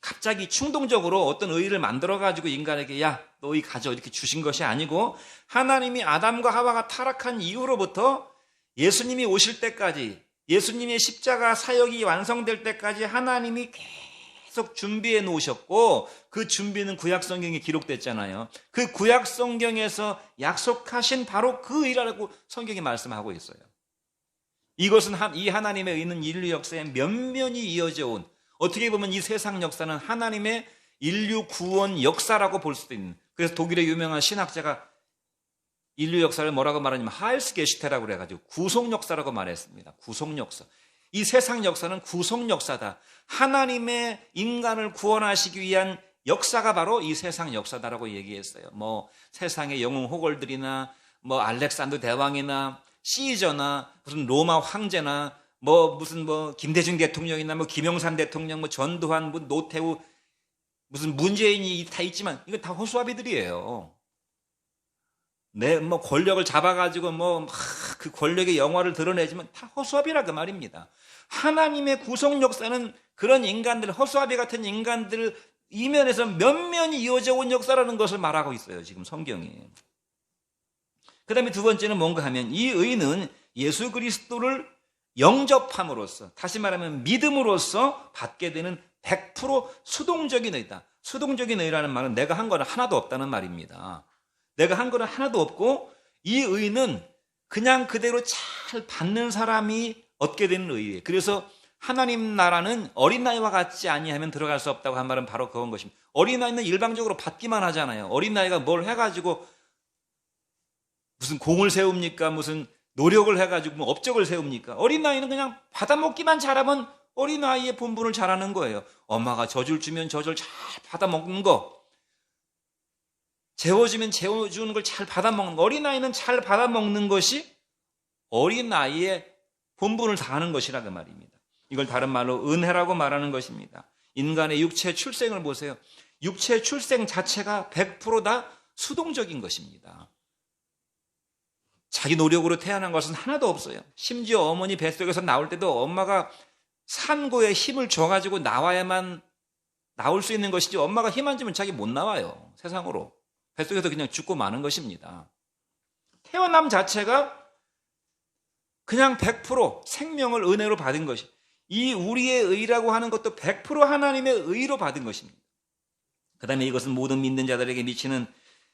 갑자기 충동적으로 어떤 의를 만들어가지고 인간에게 야, 너 의 가져 이렇게 주신 것이 아니고, 하나님이 아담과 하와가 타락한 이후로부터 예수님이 오실 때까지, 예수님의 십자가 사역이 완성될 때까지 하나님이 계속 준비해 놓으셨고, 그 준비는 구약 성경에 기록됐잖아요. 그 구약 성경에서 약속하신 바로 그 의라고 성경이 말씀하고 있어요. 이것은 이 하나님의 의는 인류 역사에 면면이 이어져 온, 어떻게 보면 이 세상 역사는 하나님의 인류 구원 역사라고 볼 수도 있는, 그래서 독일의 유명한 신학자가 인류 역사를 뭐라고 말하냐면 하일스게슈테라고 그래가지고 구속 역사라고 말했습니다. 구속 역사. 이 세상 역사는 구속 역사다. 하나님의 인간을 구원하시기 위한 역사가 바로 이 세상 역사다라고 얘기했어요. 뭐 세상의 영웅 호걸들이나 뭐 알렉산더 대왕이나 시저나 무슨 로마 황제나 무슨 김대중 대통령이나 김영삼 대통령, 전두환, 노태우, 무슨 문재인이 다 있지만 이거 다 허수아비들이에요. 권력을 잡아가지고 그 권력의 영화를 드러내지만 다 허수아비라 그 말입니다. 하나님의 구속 역사는 그런 인간들, 허수아비 같은 인간들 이면에서 면면이 이어져 온 역사라는 것을 말하고 있어요, 지금 성경이. 그 다음에 두 번째는 뭔가 하면, 이 의는 예수 그리스도를 영접함으로써, 다시 말하면 믿음으로써 받게 되는 100% 수동적인 의다. 수동적인 의라는 말은 내가 한 거는 하나도 없다는 말입니다. 내가 한 거는 하나도 없고, 이 의는 그냥 그대로 잘 받는 사람이 얻게 되는 의예요. 그래서 하나님 나라는 어린아이와 같지 아니하면 들어갈 수 없다고 한 말은 바로 그런 것입니다. 어린아이는 일방적으로 받기만 하잖아요. 어린아이가 뭘 해가지고 무슨 공을 세웁니까? 무슨 노력을 해가지고 업적을 세웁니까? 어린아이는 그냥 받아먹기만 잘하면 어린아이의 본분을 잘하는 거예요. 엄마가 젖을 주면 젖을 잘 받아먹는 거, 재워주면 재워주는 걸 잘 받아먹는 거, 어린아이는 잘 받아먹는 것이 어린아이의 본분을 다하는 것이라 그 말입니다. 이걸 다른 말로 은혜라고 말하는 것입니다. 인간의 육체 출생을 보세요. 육체 출생 자체가 100% 다 수동적인 것입니다. 자기 노력으로 태어난 것은 하나도 없어요. 심지어 어머니 뱃속에서 나올 때도 엄마가 산고에 힘을 줘가지고 나와야만 나올 수 있는 것이지, 엄마가 힘 안 주면 자기 못 나와요, 세상으로. 뱃속에서 그냥 죽고 마는 것입니다. 태어남 자체가 그냥 100% 생명을 은혜로 받은 것이, 이 우리의 의라고 하는 것도 100% 하나님의 의로 받은 것입니다. 그 다음에 이것은 모든 믿는 자들에게 미치는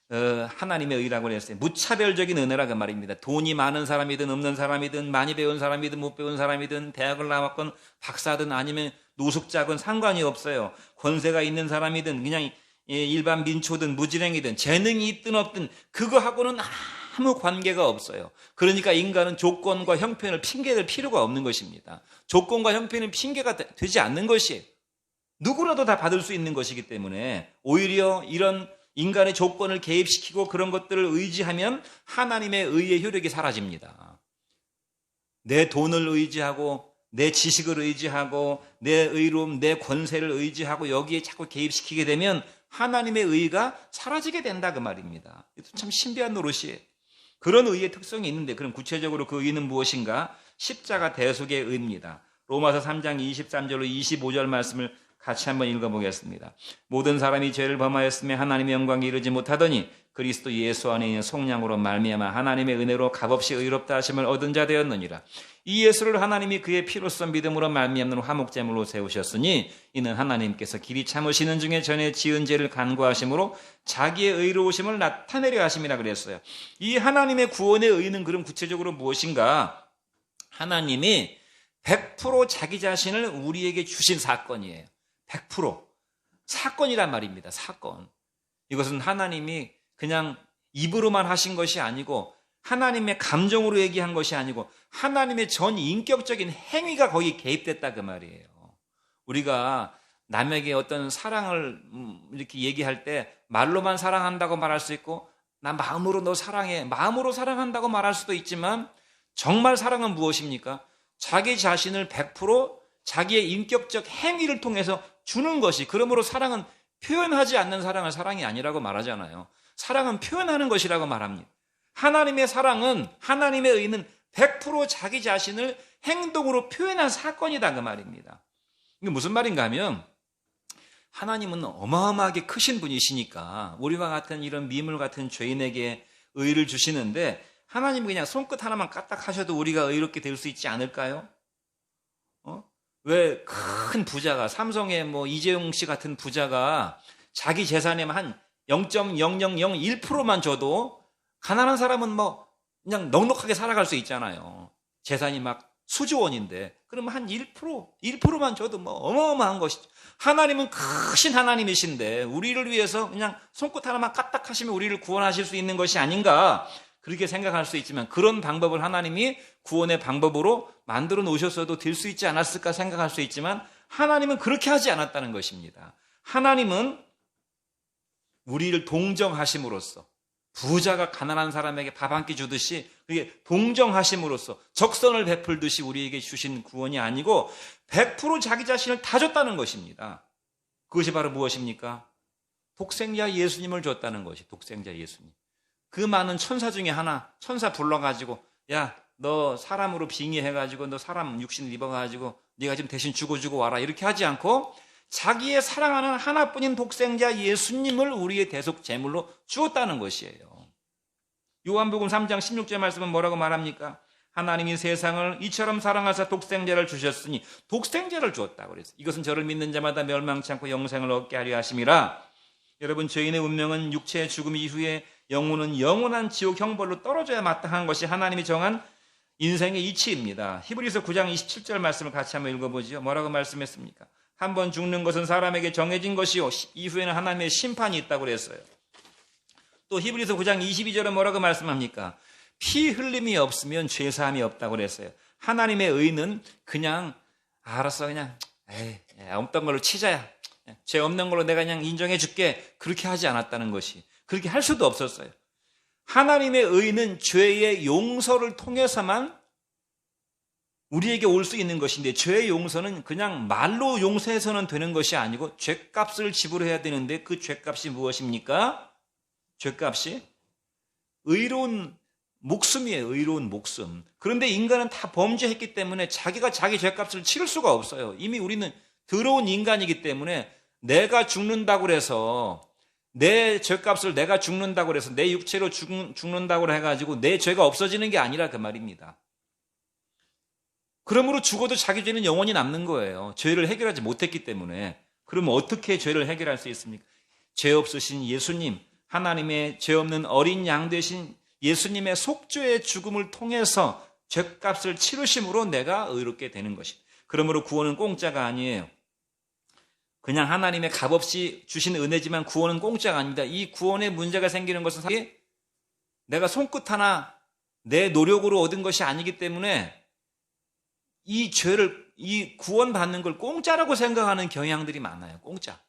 하나님의 의라고 했어요. 무차별적인 은혜라 그 말입니다. 돈이 많은 사람이든 없는 사람이든, 많이 배운 사람이든 못 배운 사람이든, 대학을 나왔건 박사든 아니면 노숙자건 상관이 없어요. 권세가 있는 사람이든 그냥 일반 민초든 무지랭이든, 재능이 있든 없든 그거하고는 아무 관계가 없어요. 그러니까 인간은 조건과 형편을 핑계댈 필요가 없는 것입니다. 조건과 형편은 핑계가 되지 않는 것이에요. 누구라도 다 받을 수 있는 것이기 때문에, 오히려 이런 인간의 조건을 개입시키고 그런 것들을 의지하면 하나님의 의의 효력이 사라집니다. 내 돈을 의지하고, 내 지식을 의지하고, 내 의로움, 내 권세를 의지하고 여기에 자꾸 개입시키게 되면 하나님의 의가 사라지게 된다 그 말입니다. 이것도 참 신비한 노릇이에요. 그런 의의 특성이 있는데, 그럼 구체적으로 그 의는 무엇인가? 십자가 대속의 의입니다. 로마서 3장 23절로 25절 말씀을 같이 한번 읽어보겠습니다. 모든 사람이 죄를 범하였으며 하나님의 영광에 이르지 못하더니 그리스도 예수 안에 있는 속량으로 말미암아 하나님의 은혜로 값없이 의롭다 하심을 얻은 자 되었느니라. 이 예수를 하나님이 그의 피로써 믿음으로 말미암는 화목제물로 세우셨으니 이는 하나님께서 길이 참으시는 중에 전에 지은 죄를 간구하심으로 자기의 의로우심을 나타내려 하심이라 그랬어요. 이 하나님의 구원의 의는 그럼 구체적으로 무엇인가? 하나님이 100% 자기 자신을 우리에게 주신 사건이에요. 100% 사건이란 말입니다. 사건. 이것은 하나님이 그냥 입으로만 하신 것이 아니고 하나님의 감정으로 얘기한 것이 아니고 하나님의 전 인격적인 행위가 거기 개입됐다 그 말이에요. 우리가 남에게 어떤 사랑을 이렇게 얘기할 때 말로만 사랑한다고 말할 수 있고 나 마음으로 너 사랑해, 마음으로 사랑한다고 말할 수도 있지만 정말 사랑은 무엇입니까? 자기 자신을 100% 자기의 인격적 행위를 통해서 주는 것이, 그러므로 사랑은 표현하지 않는 사랑은 사랑이 아니라고 말하잖아요. 사랑은 표현하는 것이라고 말합니다. 하나님의 사랑은, 하나님의 의는 100% 자기 자신을 행동으로 표현한 사건이다 그 말입니다. 이게 무슨 말인가 하면 하나님은 어마어마하게 크신 분이시니까 우리와 같은 이런 미물 같은 죄인에게 의를 주시는데 하나님은 그냥 손끝 하나만 까딱 하셔도 우리가 의롭게 될 수 있지 않을까요? 왜 큰 부자가, 삼성의 뭐 이재용 씨 같은 부자가 자기 재산의 한 0.0001%만 줘도 가난한 사람은 뭐 그냥 넉넉하게 살아갈 수 있잖아요. 재산이 막 수조 원인데 그러면 한 1%만 줘도 뭐 어마어마한 것이죠. 하나님은 크신 하나님이신데 우리를 위해서 그냥 손끝 하나만 까딱 하시면 우리를 구원하실 수 있는 것이 아닌가, 그렇게 생각할 수 있지만 그런 방법을 하나님이 구원의 방법으로 만들어 놓으셨어도 될 수 있지 않았을까 생각할 수 있지만 하나님은 그렇게 하지 않았다는 것입니다. 하나님은 우리를 동정하심으로써, 부자가 가난한 사람에게 밥 한 끼 주듯이 그게 동정하심으로써 적선을 베풀듯이 우리에게 주신 구원이 아니고 100% 자기 자신을 다 줬다는 것입니다. 그것이 바로 무엇입니까? 독생자 예수님을 줬다는 것이, 독생자 예수님. 그 많은 천사 중에 하나, 천사 불러가지고 야, 너 사람으로 빙의해가지고 너 사람 육신을 입어가지고 네가 지금 대신 죽어주고 와라, 이렇게 하지 않고 자기의 사랑하는 하나뿐인 독생자 예수님을 우리의 대속 제물로 주었다는 것이에요. 요한복음 3장 16절 말씀은 뭐라고 말합니까? 하나님이 세상을 이처럼 사랑하사 독생자를 주셨으니 독생자를 주었다고 그랬어요. 이것은 저를 믿는 자마다 멸망치 않고 영생을 얻게 하려 하심이라. 여러분, 죄인의 운명은 육체의 죽음 이후에 영혼은 영원한 지옥 형벌로 떨어져야 마땅한 것이 하나님이 정한 인생의 이치입니다. 히브리서 9장 27절 말씀을 같이 한번 읽어보죠. 뭐라고 말씀했습니까? 한번 죽는 것은 사람에게 정해진 것이요 이후에는 하나님의 심판이 있다고 그랬어요. 또 히브리서 9장 22절은 뭐라고 말씀합니까? 피 흘림이 없으면 죄사함이 없다고 그랬어요. 하나님의 의는 그냥 알았어, 그냥 없던 걸로 치자야, 죄 없는 걸로 내가 그냥 인정해 줄게, 그렇게 하지 않았다는 것이, 그렇게 할 수도 없었어요. 하나님의 의는 죄의 용서를 통해서만 우리에게 올 수 있는 것인데, 죄의 용서는 그냥 말로 용서해서는 되는 것이 아니고 죄값을 지불해야 되는데, 그 죄값이 무엇입니까? 죄값이 의로운 목숨이에요. 의로운 목숨. 그런데 인간은 다 범죄했기 때문에 자기가 자기 죄값을 치를 수가 없어요. 이미 우리는 더러운 인간이기 때문에 내가 죽는다고 해서, 내 죄값을 내가 죽는다고 해서, 내 육체로 죽는다고 해가지고 내 죄가 없어지는 게 아니라 그 말입니다. 그러므로 죽어도 자기 죄는 영원히 남는 거예요. 죄를 해결하지 못했기 때문에. 그러면 어떻게 죄를 해결할 수 있습니까? 죄 없으신 예수님, 하나님의 죄 없는 어린 양 되신 예수님의 속죄의 죽음을 통해서 죄값을 치르심으로 내가 의롭게 되는 것입니다. 그러므로 구원은 공짜가 아니에요. 그냥 하나님의 값없이 주신 은혜지만 구원은 공짜가 아닙니다. 이 구원에 문제가 생기는 것은 내가 손끝 하나 내 노력으로 얻은 것이 아니기 때문에 이 죄를, 이 구원받는 걸 공짜라고 생각하는 경향들이 많아요. 공짜.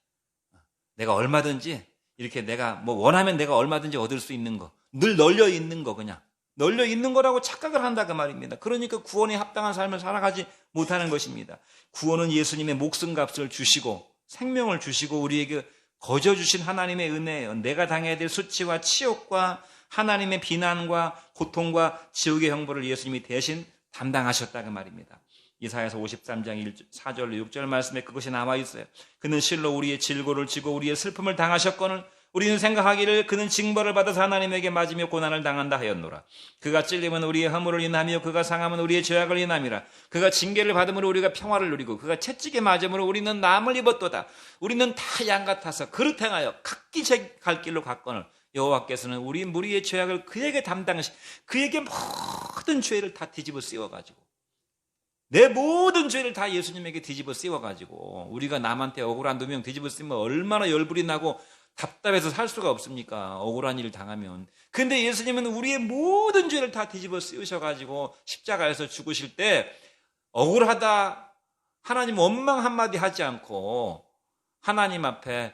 내가 얼마든지 이렇게 내가 뭐 원하면 내가 얼마든지 얻을 수 있는 거, 늘 널려 있는 거, 그냥 널려 있는 거라고 착각을 한다 그 말입니다. 그러니까 구원에 합당한 삶을 살아가지 못하는 것입니다. 구원은 예수님의 목숨값을 주시고 생명을 주시고 우리에게 거저 주신 하나님의 은혜예요. 내가 당해야 될 수치와 치욕과 하나님의 비난과 고통과 지옥의 형벌을 예수님이 대신 담당하셨다 그 말입니다. 이사야서 53장 4절 6절 말씀에 그것이 나와 있어요. 그는 실로 우리의 질고를 지고 우리의 슬픔을 당하셨거늘 우리는 생각하기를 그는 징벌을 받아서 하나님에게 맞으며 고난을 당한다 하였노라. 그가 찔림은 우리의 허물을 인하며 그가 상함은 우리의 죄악을 인함이라. 그가 징계를 받음으로 우리가 평화를 누리고 그가 채찍에 맞음으로 우리는 남을 입었도다. 우리는 다 양 같아서 그릇 행하여 각기 제 갈 길로 갔거늘 여호와께서는 우리 무리의 죄악을 그에게 담당하시, 그에게 모든 죄를 다 뒤집어 씌워가지고, 내 모든 죄를 다 예수님에게 뒤집어 씌워가지고, 우리가 남한테 억울한 누명 뒤집어 씌우면 얼마나 열불이 나고 답답해서 살 수가 없습니까? 억울한 일을 당하면. 근데 예수님은 우리의 모든 죄를 다 뒤집어 씌우셔가지고 십자가에서 죽으실 때 억울하다, 하나님 원망 한마디 하지 않고 하나님 앞에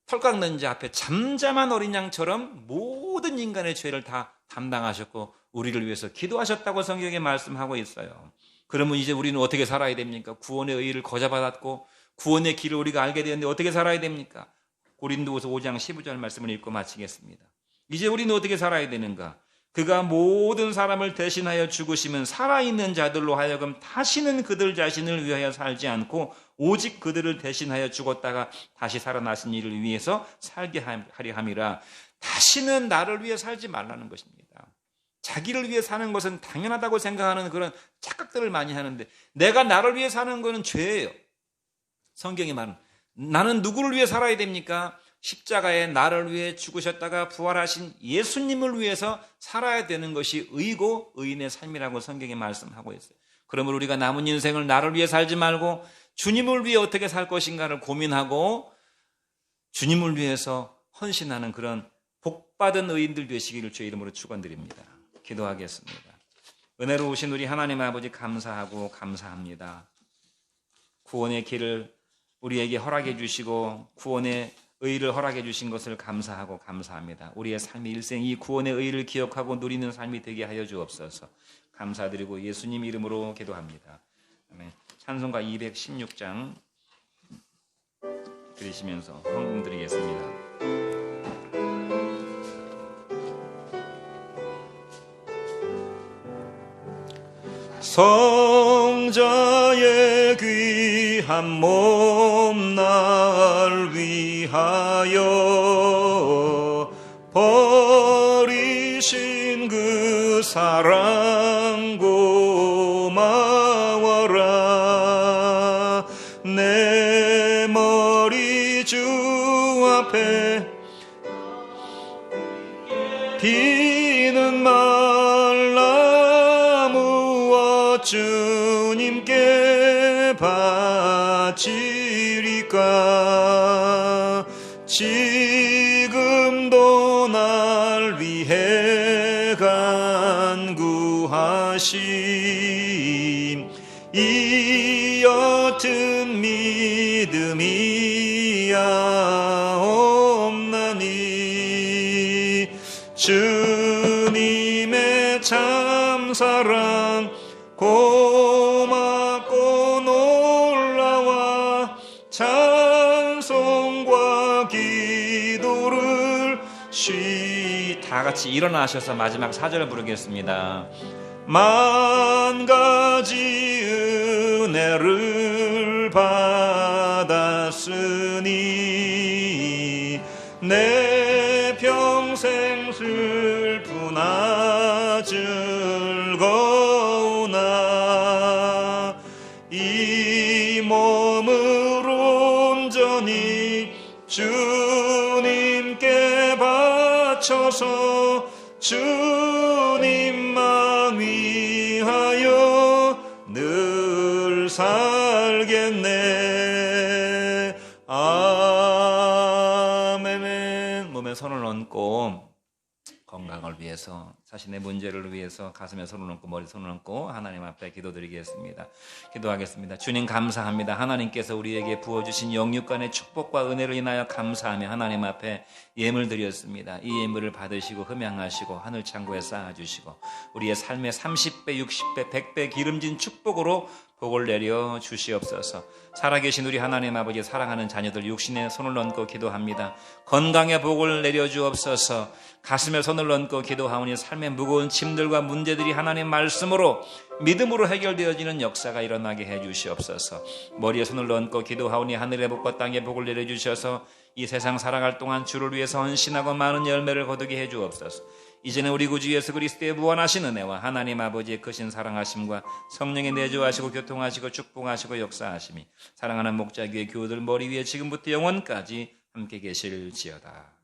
털 깎는 자 앞에 잠잠한 어린 양처럼 모든 인간의 죄를 다 담당하셨고 우리를 위해서 기도하셨다고 성경에 말씀하고 있어요. 그러면 이제 우리는 어떻게 살아야 됩니까? 구원의 의의를 거저받았고 구원의 길을 우리가 알게 되었는데 어떻게 살아야 됩니까? 고린도후서 5장 15절 말씀을 읽고 마치겠습니다. 이제 우리는 어떻게 살아야 되는가? 그가 모든 사람을 대신하여 죽으시면 살아있는 자들로 하여금 다시는 그들 자신을 위하여 살지 않고 오직 그들을 대신하여 죽었다가 다시 살아나신 이를 위해서 살게 하려 함이라. 다시는 나를 위해 살지 말라는 것입니다. 자기를 위해 사는 것은 당연하다고 생각하는 그런 착각들을 많이 하는데 내가 나를 위해 사는 것은 죄예요. 성경이 말은 나는 누구를 위해 살아야 됩니까? 십자가에 나를 위해 죽으셨다가 부활하신 예수님을 위해서 살아야 되는 것이 의고 의인의 삶이라고 성경이 말씀하고 있어요. 그러므로 우리가 남은 인생을 나를 위해 살지 말고 주님을 위해 어떻게 살 것인가를 고민하고 주님을 위해서 헌신하는 그런 복받은 의인들 되시기를 주의 이름으로 축원드립니다. 기도하겠습니다. 은혜로우신 우리 하나님 아버지 감사하고 감사합니다. 구원의 길을 우리에게 허락해 주시고 구원의 의를 허락해 주신 것을 감사하고 감사합니다. 우리의 삶의 일생 이 구원의 의를 기억하고 누리는 삶이 되게 하여 주옵소서. 감사드리고 예수님 이름으로 기도합니다. 아멘. 찬송가 216장 들으시면서 헌금 드리겠습니다. 성자의 귀한 몸 날 위하여 버리신 그 사랑 고마워라. 내 머리 주 앞에 비는 말라 무엇 주님께 바치리까. 지금도 날 위해 간구하심 이 옅은 믿음이야 없나니. 주님의 참사랑 고맙고 놀라와 찬송과 기도를 다 같이 일어나셔서 마지막 4절을 부르겠습니다. 만 가지 은혜를 받았으니 내 평생 슬프나 즐거우나 이 몸을 온전히 주님께 바쳐서 주님만 위하여 늘 살겠네. 아멘. 몸에 손을 얹고 건강을 위해서 자신의 문제를 위해서 가슴에 손을 얹고 머리 손을 얹고 하나님 앞에 기도드리겠습니다. 기도하겠습니다. 주님 감사합니다. 하나님께서 우리에게 부어주신 영육간의 축복과 은혜를 인하여 감사하며 하나님 앞에 예물 드렸습니다. 이 예물을 받으시고 흠양하시고 하늘 창고에 쌓아주시고 우리의 삶에 30배, 60배, 100배 기름진 축복으로 복을 내려 주시옵소서. 살아계신 우리 하나님 아버지 사랑하는 자녀들 육신에 손을 얹고 기도합니다. 건강의 복을 내려 주옵소서. 가슴에 손을 얹고 기도하오니 삶의 무거운 짐들과 문제들이 하나님 말씀으로 믿음으로 해결되어지는 역사가 일어나게 해 주시옵소서. 머리에 손을 얹고 기도하오니 하늘의 복과 땅의 복을 내려 주셔서 이 세상 살아갈 동안 주를 위해서 헌신하고 많은 열매를 거두게 해 주옵소서. 이제는 우리 구주 예수 그리스도의 무한하신 은혜와 하나님 아버지의 크신 사랑하심과 성령의 내주하시고 교통하시고 축복하시고 역사하심이 사랑하는 목자교회 교우들 머리 위에 지금부터 영원까지 함께 계실지어다.